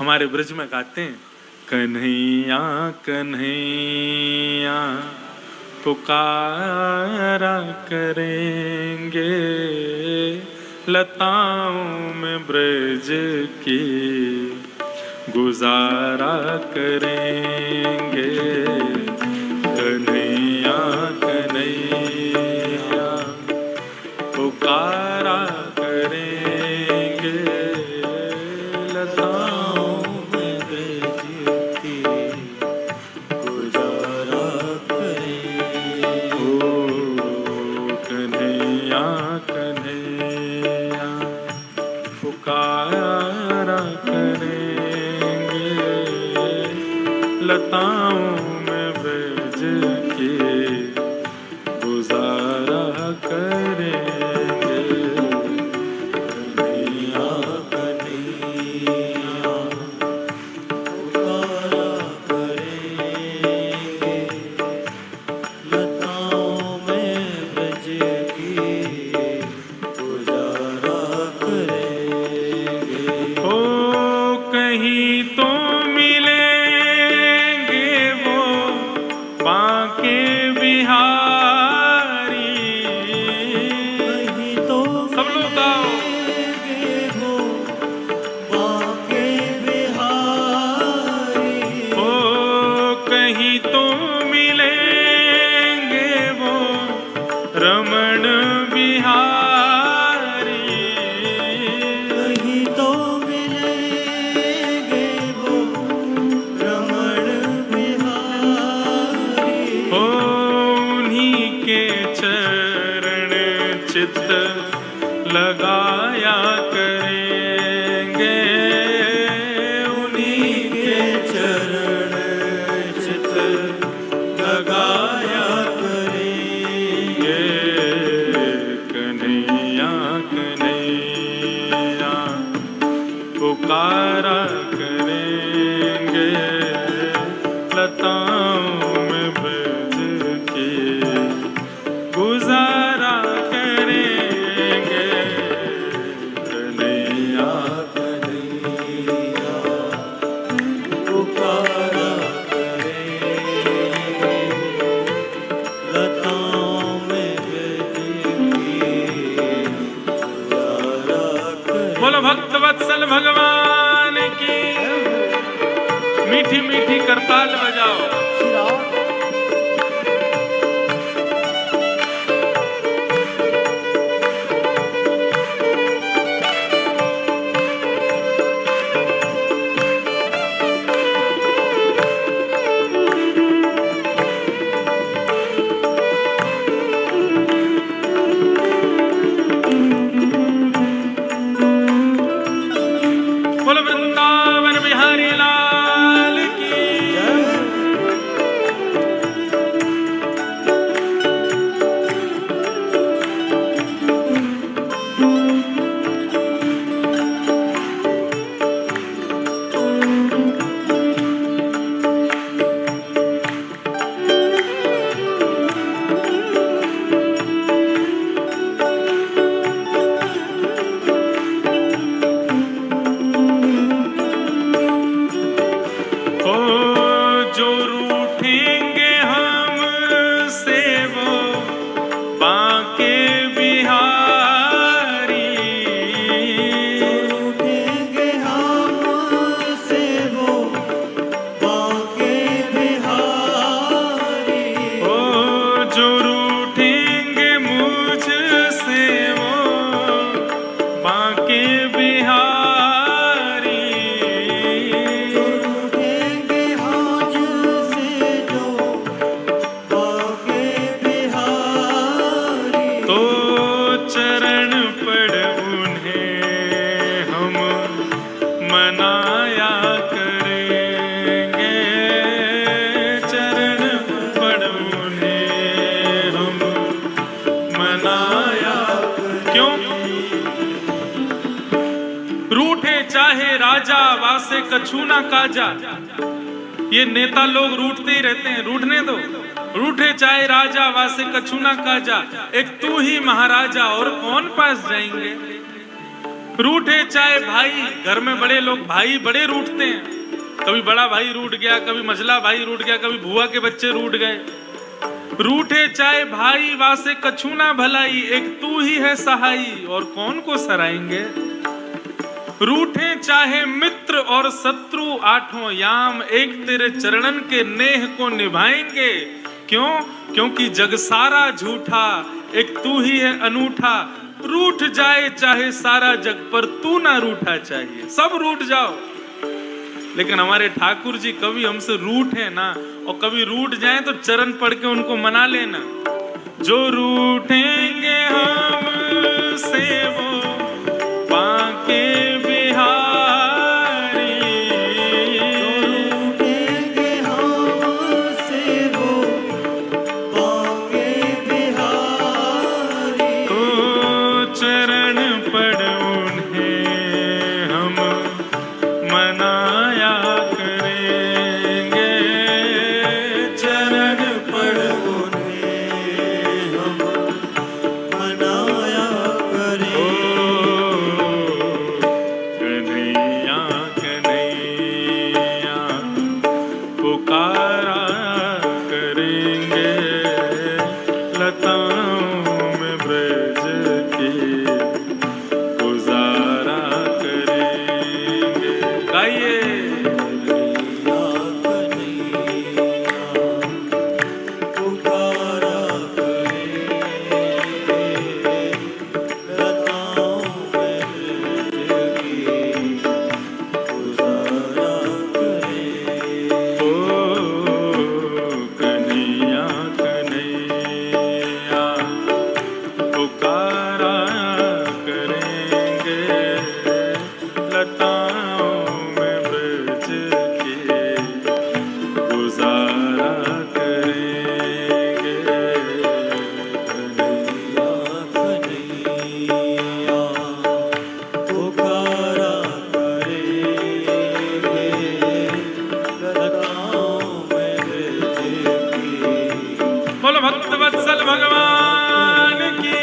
हमारे ब्रज में गाते हैं, कन्हैया कन्हैया पुकारा करेंगे, लताओं में ब्रज की गुजारा करेंगे। कन्हैया कन्हैया पुकारा करेंगे, लताओं में ब्रज की गुजारा करेंगे। ओ कन्हैया कन्हैया पुकारा करेंगे, लताओं में ब्रज की गुजारा करेंगे। रमण बिहारी कहीं तो मिलेंगे वो, रमण बिहारी हो। उन्हीं के चरण चित्त लगाया करेंगे, उन्हीं के चरण चित्त लगाया करेंगे। कन्हैया कन्हैया पुकारा करेंगे, लताओं में ब्रज के गुजारा करेंगे। कन्हैया कन्हैया पुकारा करेंगे, लताओं में ब्रज की गुजारा करेंगे। बोलो भक्त वत्सल भगवान की, मीठी मीठी करताल बजाओ। बोलो वृंदावन बिहारी लाल की। चाहे राजा वासे कछु ना काजा। ये नेता लोग रूठते ही रहते हैं, रूठने दो। रूठे चाहे राजा वासे कछु ना काजा, एक तू ही महाराजा और कौन पास जाएंगे। रूठे चाहे भाई, घर में बड़े लोग भाई बड़े रूठते हैं, कभी बड़ा भाई रूठ गया, कभी मझला भाई रूठ गया, कभी बुआ के बच्चे रूठ गए। रूठे चाहे भाई वासे कछु ना भलाई, एक तू ही है सहाई और कौन को सराएंगे। रूठे चाहे मित्र और शत्रु आठों याम, एक तेरे चरणन के नेह को निभाएंगे। क्यों? क्योंकि जग सारा झूठा, एक तू ही है अनूठा। रूठ जाए चाहे सारा जग, पर तू ना रूठा चाहिए। सब रूठ जाओ, लेकिन हमारे ठाकुर जी कभी हमसे रूठे ना, और कभी रूठ जाए तो चरण पढ़ के उनको मना लेना। जो रूठेंगे हमसे वो बांके बिहारी, जो रूठेंगे हमसे वो बांके बिहारी। तो चरण पढ़ उन्हें हम मनाया करेंगे। चरण पढ़ उन्हें हम मनाया करेंगे। कन्हैया कन्हैया पुकारा करेंगे, लताओं में ब्रज के गुजारा करेंगे। गाइए बोलो भक्त वत्सल भगवान की।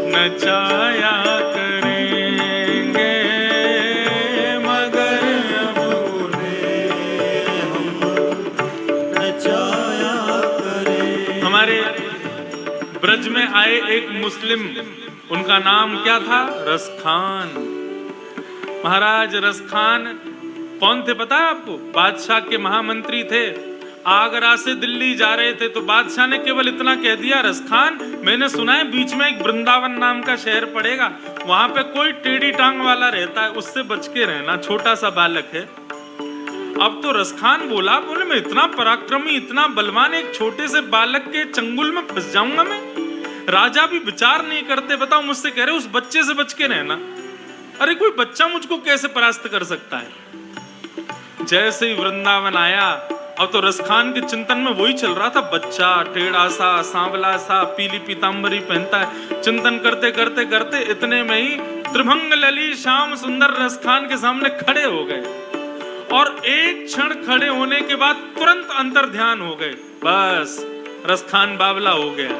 नचाया करेंगे, मगर अब उन्हें हम नचाया करें। हमारे ब्रज में आए एक मुस्लिम, उनका नाम क्या था? रसखान। महाराज रसखान कौन थे पता है आपको? बादशाह के महामंत्री थे। आगरा से दिल्ली जा रहे थे तो बादशाह ने केवल इतना कह दिया, रसखान मैंने सुना है बीच में एक वृंदावन नाम का शहर पड़ेगा, वहां पे कोई टेढ़ी टांग वाला रहता है, उससे बच के रहना, छोटा सा बालक है। अब तो रसखान बोला, बोले मैं इतना पराक्रमी इतना बलवान एक छोटे से बालक के चंगुल में फंस जाऊंगा मैं? राजा भी विचार नहीं करते, बताओ मुझसे कह रहे उस बच्चे से बच के रहना। अरे कोई बच्चा मुझको कैसे परास्त कर सकता है? जैसे ही वृंदावन आया, अब तो रसखान के चिंतन में वही चल रहा था। बच्चा टेढ़ा सा, सांवला सा, पीली पीतांबरी पहनता है। चिंतन करते करते करते इतने में ही त्रिभंग लली श्याम सुंदर रसखान के सामने खड़े हो गए, और एक क्षण खड़े होने के बाद तुरंत अंतर ध्यान हो गए। बस रसखान बावला हो गया।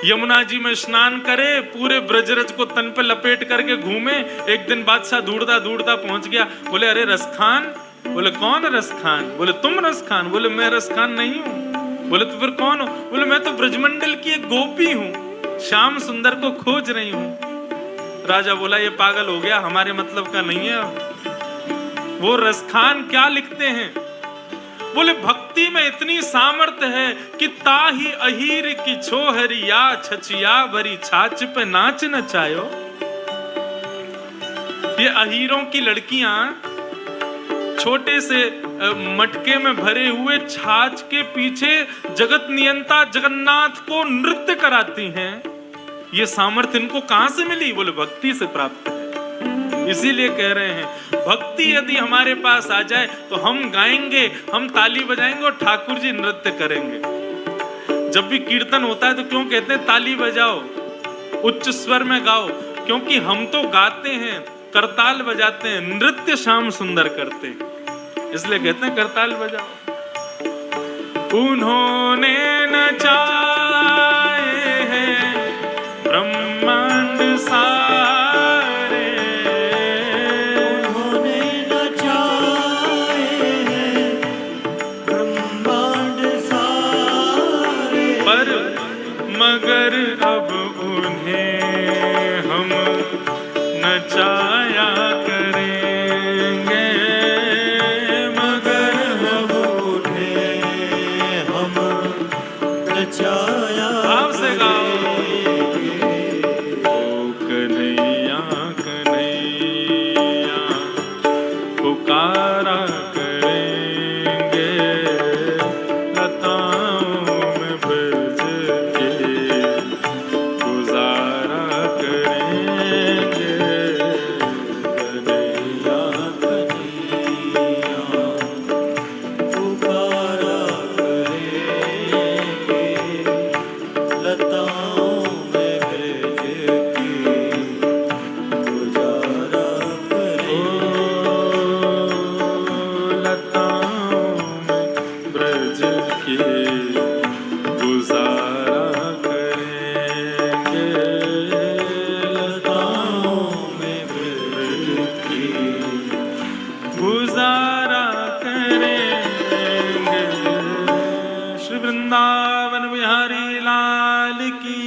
यमुना जी में स्नान करे, पूरे ब्रजरज को तन पे लपेट करके घूमे। एक दिन बादशाह ढूंढता ढूंढता पहुंच गया। बोले अरे रसखान। बोले कौन रसखान? बोले तुम रसखान? बोले मैं रसखान नहीं हूं। बोले तो फिर कौन हो? बोले मैं तो ब्रजमंडल की एक गोपी हूं, श्याम सुंदर को खोज रही हूं। राजा बोला ये पागल हो गया, हमारे मतलब का नहीं है। वो रसखान क्या लिखते हैं? बोले भक्ति में इतनी सामर्थ्य है कि ताही अहीर की छोहरिया छचिया भरी छाछ पे नाच नचायो। ये अहीरों की लड़कियां छोटे से मटके में भरे हुए छाछ के पीछे जगत नियंता जगन्नाथ को नृत्य कराती हैं। ये सामर्थ्य इनको कहां से मिली? बोले भक्ति से प्राप्त है। इसीलिए कह रहे हैं भक्ति यदि हमारे पास आ जाए तो हम गाएंगे, हम ताली बजाएंगे और ठाकुर जी नृत्य करेंगे। जब भी कीर्तन होता है तो क्यों कहते हैं ताली बजाओ, उच्च स्वर में गाओ? क्योंकि हम तो गाते हैं, करताल बजाते हैं, नृत्य श्याम सुंदर करते हैं, इसलिए कहते हैं करताल बजाओ। उन्होंने नचाए हैं ब्रह्मांड सारे, उन्होंने नचाए हैं ब्रह्मांड सारे, पर मगर अब उन्हें हम नचाया करेंगे, मगर हम उन्हें हम नचाया आपसे गाओ। ओ कन्हैया कन्हैया पुकारा करेंगे, लताओं में ब्रज के गुजारा करेंगे। कन्हैया कन्हैया पुकारा करेंगे, लताओं में ब्रज की गुजारा लताओं में ब्रज की गुजारा करेंगे। श्री वृंदावन बिहारी लाल की